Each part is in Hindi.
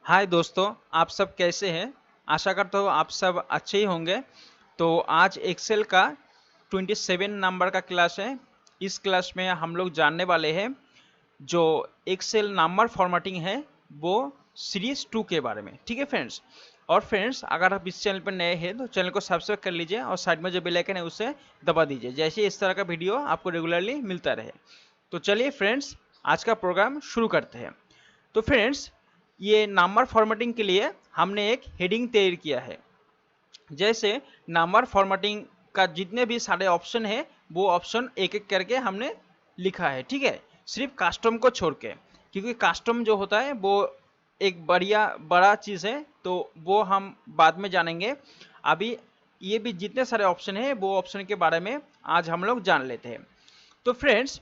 हाय दोस्तों, आप सब कैसे हैं। आशा करता हूँ आप सब अच्छे ही होंगे। तो आज एक्सेल का 27 नंबर का क्लास है। इस क्लास में हम लोग जानने वाले हैं जो एक्सेल नंबर फॉर्मेटिंग है वो सीरीज 2 के बारे में। ठीक है फ्रेंड्स। और फ्रेंड्स, अगर आप इस चैनल पर नए हैं तो चैनल को सब्सक्राइब कर लीजिए और साइड में जो बेल आइकन है उसे दबा दीजिए, जैसे इस तरह का वीडियो आपको रेगुलरली मिलता रहे। तो चलिए फ्रेंड्स, आज का प्रोग्राम शुरू करते हैं। तो फ्रेंड्स, ये नंबर फॉर्मेटिंग के लिए हमने एक हेडिंग तैयार किया है। जैसे नंबर फॉर्मेटिंग का जितने भी सारे ऑप्शन है वो ऑप्शन एक एक करके हमने लिखा है। ठीक है, सिर्फ कस्टम को छोड़ के, क्योंकि कस्टम जो होता है वो एक बड़ा चीज़ है, तो वो हम बाद में जानेंगे। अभी ये भी जितने सारे ऑप्शन है वो ऑप्शन के बारे में आज हम लोग जान लेते हैं। तो फ्रेंड्स,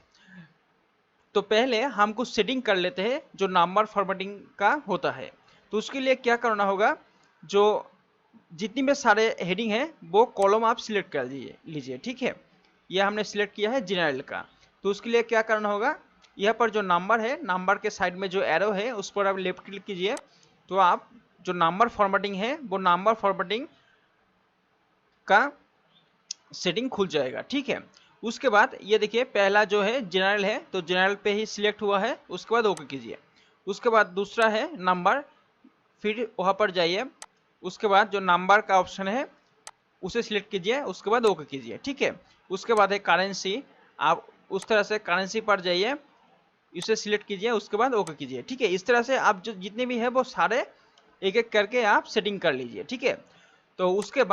तो पहले हम कुछ सेटिंग कर लेते हैं जो नंबर फॉर्मेटिंग का होता है। तो उसके लिए क्या करना होगा, जो जितनी भी सारे हेडिंग है वो कॉलम आप सिलेक्ट कर लीजिए। ठीक है, यह हमने सिलेक्ट किया है जनरल का। तो उसके लिए क्या करना होगा, यहाँ पर जो नंबर है, नंबर के साइड में जो एरो है उस पर आप लेफ्ट क्लिक कीजिए। तो आप जो नंबर फॉर्मेटिंग है वो नंबर फॉर्मेटिंग का सेटिंग खुल जाएगा। ठीक है, उसके बाद ये देखिए पहला जो है जनरल है, तो जनरल पे ही सिलेक्ट हुआ है, उसके बाद ओके कीजिए। उसके बाद दूसरा है नंबर, फिर वहाँ पर जाइए। उसके बाद जो नंबर का ऑप्शन है उसे सिलेक्ट कीजिए, उसके बाद ओके कीजिए। ठीक है, उसके बाद है करेंसी, आप उस तरह से करेंसी पर जाइए, इसे सिलेक्ट कीजिए, उसके बाद ओके कीजिए। ठीक है, इस तरह से आप जो जितने भी है वो सारे एक एक करके आप सेटिंग कर लीजिए। ठीक है, तो उसके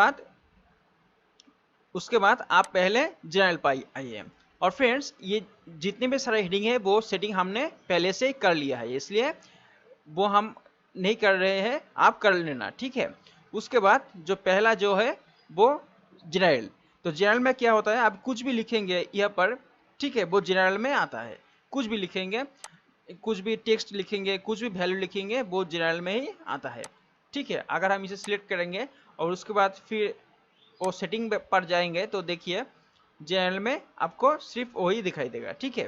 बाद आप पहले जनरल पर आइए। और फ्रेंड्स, ये जितने भी सारे हेडिंग है वो सेटिंग हमने पहले से ही कर लिया है, इसलिए वो हम नहीं कर रहे हैं, आप कर लेना। ठीक है, उसके बाद जो पहला जो है वो जनरल। तो जनरल में क्या होता है, आप कुछ भी लिखेंगे यहाँ पर, ठीक है, वो जनरल में आता है। कुछ भी लिखेंगे, कुछ भी टेक्स्ट लिखेंगे, कुछ भी वैल्यू लिखेंगे, वो जनरल में ही आता है। ठीक है, अगर हम इसे सिलेक्ट करेंगे और उसके बाद फिर वो सेटिंग पर जाएंगे तो देखिए जनरल में आपको सिर्फ वही दिखाई देगा। ठीक है,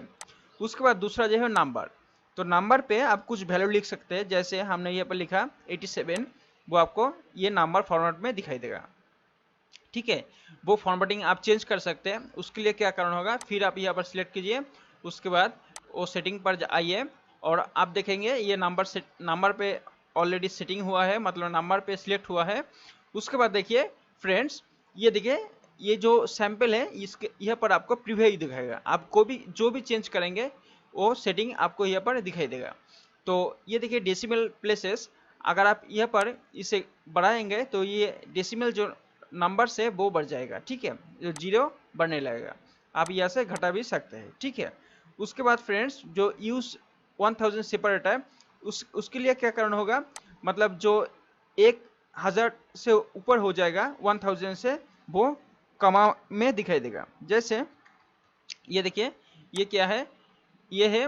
उसके बाद दूसरा जो है नंबर। तो नंबर पे आप कुछ वैल्यू लिख सकते हैं, जैसे हमने यहाँ पर लिखा 87, वो आपको ये नंबर फॉर्मेट में दिखाई देगा। ठीक है, वो फॉर्मेटिंग आप चेंज कर सकते हैं। उसके लिए क्या करना होगा, फिर आप यहाँ पर सिलेक्ट कीजिए, उसके बाद वो सेटिंग पर आइए और आप देखेंगे ये नंबर पे ऑलरेडी सेटिंग हुआ है, मतलब नंबर पे सिलेक्ट हुआ है। उसके बाद देखिए फ्रेंड्स, ये देखिए ये जो सैंपल है इसके यहाँ पर आपको प्रीव्यू ही दिखाएगा। आपको भी जो भी चेंज करेंगे वो सेटिंग आपको यहाँ पर दिखाई देगा। तो ये देखिए डेसिमल प्लेसेस, अगर आप यहाँ पर इसे बढ़ाएंगे तो ये डेसिमल जो नंबर से वो बढ़ जाएगा। ठीक है, जो जीरो बढ़ने लगेगा, आप यहाँ से घटा भी सकते हैं। ठीक है, उसके बाद फ्रेंड्स जो यूज 1000 सेपरेट है, उसके लिए क्या करना होगा, मतलब जो 1000 से ऊपर हो जाएगा 1000 से, वो कमा में दिखाई देगा। जैसे ये देखिए, ये क्या है, ये है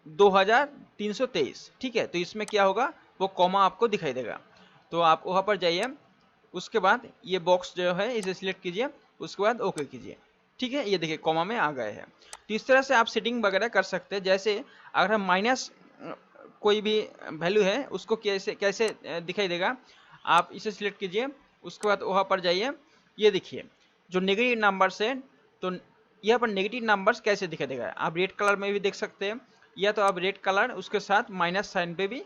2323। ठीक है, तो इसमें क्या होगा, वो कॉमा आपको दिखाई देगा। तो आप वहाँ पर जाइए, उसके बाद ये बॉक्स जो है इसे सिलेक्ट कीजिए, उसके बाद ओके कीजिए। ठीक है, ये देखिए कॉमा में आ गए हैं। तो इस तरह से आप सेटिंग वगैरह कर सकते हैं। जैसे अगर हम माइनस कोई भी वैल्यू है उसको कैसे कैसे दिखाई देगा, आप इसे सिलेक्ट कीजिए, उसके बाद वहाँ पर जाइए। ये देखिए जो नेगेटिव नंबर्स है, तो यहाँ पर नेगेटिव नंबर्स कैसे दिखाई देगा, आप रेड कलर में भी देख सकते हैं, या तो आप रेड कलर उसके साथ माइनस साइन पे भी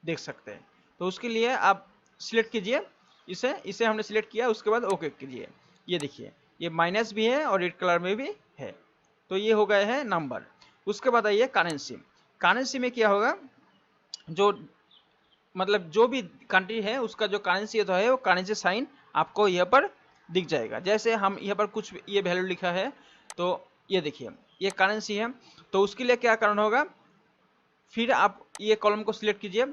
देख सकते हैं। तो उसके लिए आप सिलेक्ट कीजिए, इसे इसे हमने सिलेक्ट किया, उसके बाद ओके कीजिए। ये देखिए ये माइनस भी है और रेड कलर में भी है। तो ये हो गए हैं नंबर। उसके बाद आइए करेंसी। करेंसी में क्या होगा, जो मतलब जो भी कंट्री है उसका जो करेंसी होता है वो करेंसी साइन आपको यहाँ पर दिख जाएगा। जैसे हम यहाँ पर कुछ ये वैल्यू लिखा है, तो ये देखिए ये करेंसी है। तो उसके लिए क्या करना होगा, फिर आप ये कॉलम को सिलेक्ट कीजिए,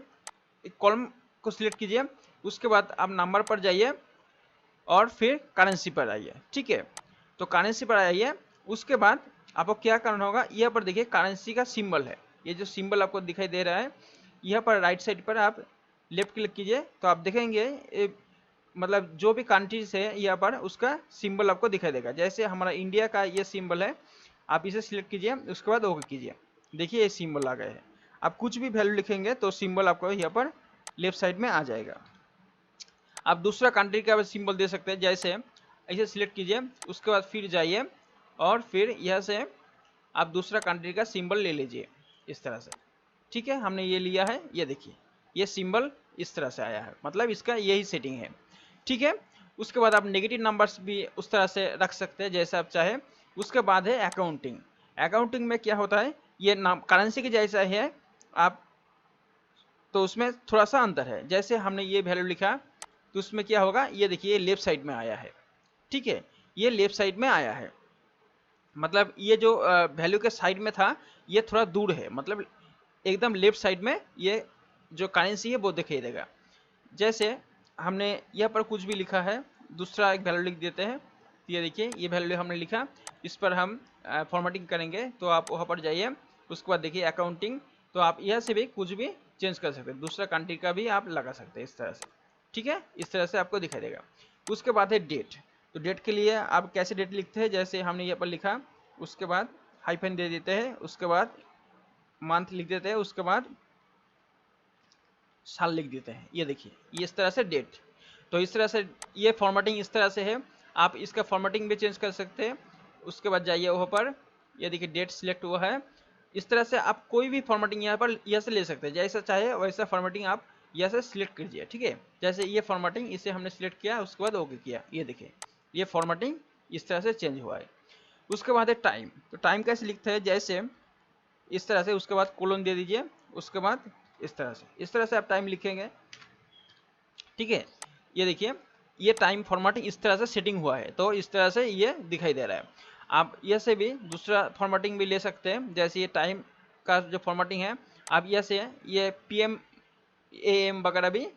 कॉलम को सिलेक्ट कीजिए, उसके बाद आप नंबर पर जाइए और फिर करेंसी पर आइए। ठीक है, तो करेंसी पर आइए, उसके बाद आपको क्या करना होगा, यहाँ पर देखिए करेंसी का सिंबल है, ये जो सिंबल आपको दिखाई दे रहा है, यहाँ पर राइट साइड पर आप लेफ्ट क्लिक कीजिए, तो आप देखेंगे मतलब जो भी कंट्रीज है यहाँ पर उसका सिंबल आपको दिखाई देगा। जैसे हमारा इंडिया का ये सिंबल है, आप इसे सिलेक्ट कीजिए, उसके बाद ओके कीजिए। देखिए ये सिंबल आ गए हैं। आप कुछ भी वैल्यू लिखेंगे तो सिंबल आपको यहाँ पर लेफ्ट साइड में आ जाएगा। आप दूसरा कंट्री का सिंबल दे सकते हैं, जैसे ऐसे सिलेक्ट कीजिए, उसके बाद फिर जाइए और फिर यह से आप दूसरा कंट्री का सिंबल ले लीजिए इस तरह से। ठीक है, हमने ये लिया है, ये देखिए ये सिंबल इस तरह से आया है, मतलब इसका यही सेटिंग है। ठीक है, उसके बाद आप नेगेटिव नंबर्स भी उस तरह से रख सकते हैं जैसे आप चाहे। उसके बाद है अकाउंटिंग। अकाउंटिंग में क्या होता है, ये नाम करेंसी के जैसा है आप, तो उसमें थोड़ा सा अंतर है। जैसे हमने ये वैल्यू लिखा तो उसमें क्या होगा, ये देखिए ये लेफ्ट साइड में आया है। ठीक है, ये लेफ्ट साइड में आया है, मतलब ये जो वैल्यू के साइड में था ये थोड़ा दूर है, मतलब एकदम लेफ्ट साइड में ये जो करेंसी है वो दिखाई देगा। जैसे हमने यहाँ पर कुछ भी लिखा है, दूसरा एक वैल्यू लिख देते हैं, ये देखिए ये वैल्यू हमने लिखा, इस पर हम फॉर्मेटिंग करेंगे, तो आप वहाँ पर जाइए, उसके बाद देखिए अकाउंटिंग, तो आप यहाँ से भी कुछ भी चेंज कर सकते हैं, दूसरा कंट्री का भी आप लगा सकते हैं इस तरह से। ठीक है, इस तरह से आपको दिखाई देगा। उसके बाद है डेट। तो डेट के लिए आप कैसे डेट लिखते हैं, जैसे हमने यहाँ पर लिखा, उसके बाद हाइफन दे देते हैं, उसके बाद मंथ लिख देते हैं, उसके बाद साल लिख देते हैं, ये देखिए ये इस तरह से डेट। तो इस तरह से ये फॉर्मेटिंग इस तरह से है, आप इसका फॉर्मेटिंग भी चेंज कर सकते हैं। उसके बाद जाइए वहाँ पर, ये देखिए डेट सिलेक्ट हुआ है। इस तरह से आप कोई भी फॉर्मेटिंग यहाँ पर यहाँ से ले सकते हैं, जैसा चाहे वैसा फॉर्मेटिंग आप यहाँ से सिलेक्ट कीजिए। ठीक है, जैसे ये फॉर्मेटिंग इसे हमने सिलेक्ट किया, उसके बाद ओके किया, ये देखिए ये फॉर्मेटिंग इस तरह से चेंज हुआ है। उसके बाद है टाइम। तो टाइम कैसे लिखते हैं, जैसे इस तरह से, उसके बाद कोलन दे दीजिए, उसके बाद इस तरह से आप टाइम लिखेंगे। ठीक है, ये देखिए ये टाइम फॉर्मेटिंग इस तरह से सेटिंग हुआ है, तो इस तरह से ये दिखाई दे रहा है। आप ये से भी दूसरा फॉर्मेटिंग भी ले सकते हैं, जैसे ये टाइम का जो फॉर्मेटिंग है, आप ये से ये PM AM वगैरह भी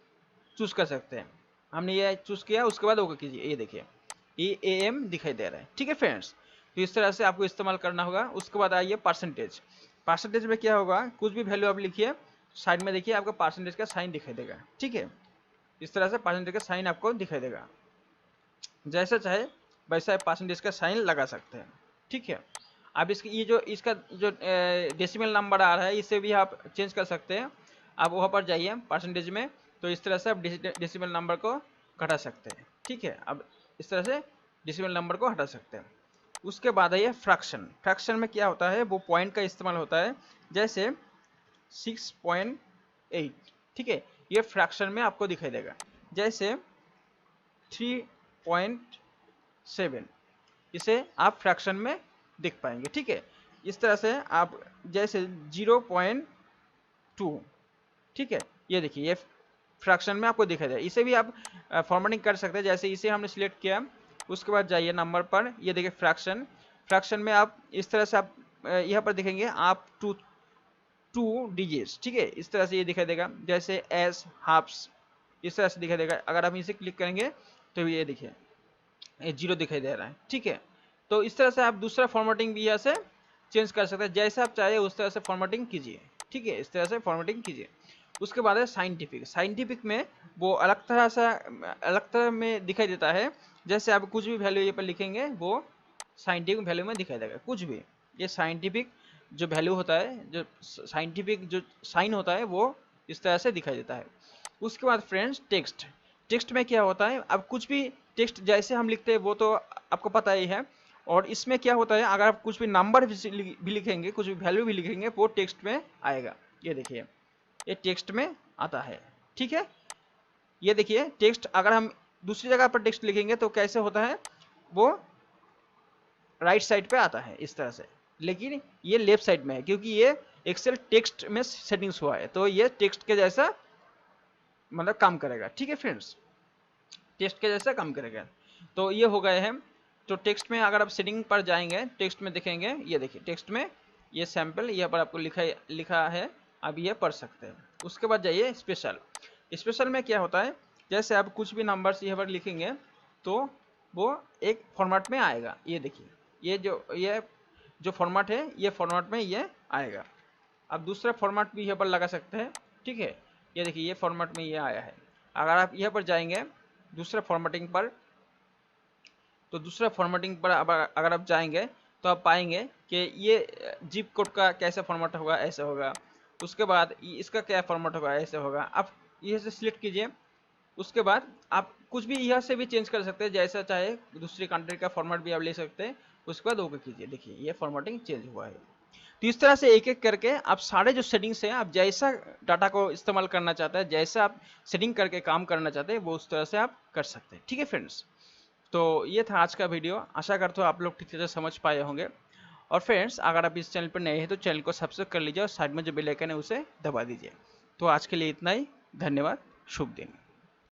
चूज कर सकते हैं। हमने ये चूज किया, उसके बाद ओके कीजिए, ये देखिए ये AM दिखाई दे रहा है। ठीक है फ्रेंड्स, तो इस तरह से आपको इस्तेमाल करना होगा। उसके बाद आइए परसेंटेज। परसेंटेज में क्या होगा, कुछ भी वैल्यू आप लिखिए, साइड में देखिए आपको परसेंटेज का साइन दिखाई देगा। ठीक है, इस तरह से परसेंटेज का साइन आपको दिखाई देगा, जैसा चाहे वैसा परसेंटेज का साइन लगा सकते हैं। ठीक है, अब इसकी ये जो इसका जो डेसिमल नंबर आ रहा है इसे भी आप चेंज कर सकते हैं। आप वहाँ पर जाइए परसेंटेज में, तो इस तरह से आप डेसिमल नंबर को घटा सकते हैं। ठीक है, अब इस तरह से डेसिमल नंबर को हटा सकते हैं। उसके बाद है ये फ्रैक्शन। फ्रैक्शन में क्या होता है, वो पॉइंट का इस्तेमाल होता है, जैसे 6.8। ठीक है, ये फ्रैक्शन में आपको दिखाई देगा, जैसे 3.7, इसे आप फ्रैक्शन में दिख पाएंगे। ठीक है, इस तरह से आप जैसे 0.2, ठीक है, ये देखिए ये फ्रैक्शन में आपको दिखाई देगा, इसे भी आप फॉर्मेटिंग कर सकते हैं। जैसे इसे हमने सिलेक्ट किया, उसके बाद जाइए नंबर पर, ये देखिए फ्रैक्शन। फ्रैक्शन में आप इस तरह से आप यहाँ पर देखेंगे आप टू डिजिट्स। ठीक है, इस तरह से ये दिखाई देगा, जैसे एस हाफ्स, इस तरह से दिखाई देगा। अगर हम इसे क्लिक करेंगे तो ये देखिए ये 0 दिखाई दे रहा है। ठीक है, तो इस तरह से आप दूसरा फॉर्मेटिंग भी यहाँ से चेंज कर सकते हैं, जैसे आप चाहे उस तरह से फॉर्मेटिंग कीजिए। ठीक है, इस तरह से फॉर्मेटिंग कीजिए। उसके बाद है साइंटिफिक। साइंटिफिक में वो अलग तरह में दिखाई देता है, जैसे आप कुछ भी वैल्यू ये पर लिखेंगे वो साइंटिफिक वैल्यू में दिखाई देगा, कुछ भी। ये साइंटिफिक जो वैल्यू होता है, जो साइंटिफिक जो साइन होता है, वो इस तरह से दिखाई देता है। उसके बाद फ्रेंड्स टेक्स्ट। टेक्स्ट में क्या होता है, अब कुछ भी टेक्स्ट जैसे हम लिखते हैं वो तो आपको पता ही है, और इसमें क्या होता है, अगर आप कुछ भी नंबर भी लिखेंगे, कुछ भी वैल्यू भी लिखेंगे, वो टेक्स्ट में आएगा। ये देखिए ये टेक्स्ट में आता है। ठीक है, ये देखिए टेक्स्ट अगर हम दूसरी जगह पर टेक्स्ट लिखेंगे तो कैसे होता है, वो राइट साइड पे आता है इस तरह से, लेकिन ये लेफ्ट साइड में है, क्योंकि ये एक्सेल टेक्स्ट में सेटिंग्स हुआ है, तो ये टेक्स्ट के जैसा मतलब काम करेगा। ठीक है फ्रेंड्स, टेक्स्ट के जैसा काम करेगा। तो ये हो गए हैं। तो टेक्स्ट में अगर आप सेटिंग पर जाएंगे, टेक्स्ट में देखेंगे, ये देखिए टेक्स्ट में ये सैंपल यहाँ पर आपको लिखा है, आप ये पढ़ सकते हैं। उसके बाद जाइए स्पेशल। स्पेशल में क्या होता है, जैसे आप कुछ भी नंबर्स यहाँ पर लिखेंगे तो वो एक फॉर्मेट में आएगा। ये देखिए ये जो फॉर्मेट है, ये फॉर्मेट में ये आएगा। आप दूसरा फॉर्मेट भी यहाँ पर लगा सकते हैं। ठीक है, ये देखिए ये फॉर्मेट में ये आया है। अगर आप यहाँ पर जाएंगे दूसरा फॉर्मेटिंग पर, तो दूसरा फॉर्मेटिंग पर अगर आप जाएंगे तो आप पाएंगे कि ये जिप कोड का कैसा फॉर्मेट होगा, ऐसे होगा। उसके बाद इसका क्या फॉर्मेट होगा, ऐसे होगा। आप ये से सिलेक्ट कीजिए। उसके बाद आप कुछ भी यहाँ से भी चेंज कर सकते हैं, जैसा चाहे दूसरी कंट्री का फॉर्मेट भी आप ले सकते हैं। उसके बाद ओके कीजिए, देखिए ये फॉर्मेटिंग चेंज हुआ है। तो इस तरह से एक एक करके आप सारे जो सेटिंग्स हैं, आप जैसा डाटा को इस्तेमाल करना चाहते हैं, जैसा आप सेटिंग करके काम करना चाहते हैं, वो उस तरह से आप कर सकते हैं। ठीक है फ्रेंड्स, तो ये था आज का वीडियो। आशा करता हूँ आप लोग ठीक से समझ पाए होंगे। और फ्रेंड्स, अगर आप इस चैनल पर नए हैं तो चैनल को सब्सक्राइब कर लीजिए और साइड में जो बेल आइकन है उसे दबा दीजिए। तो आज के लिए इतना ही। धन्यवाद। शुभ दिन।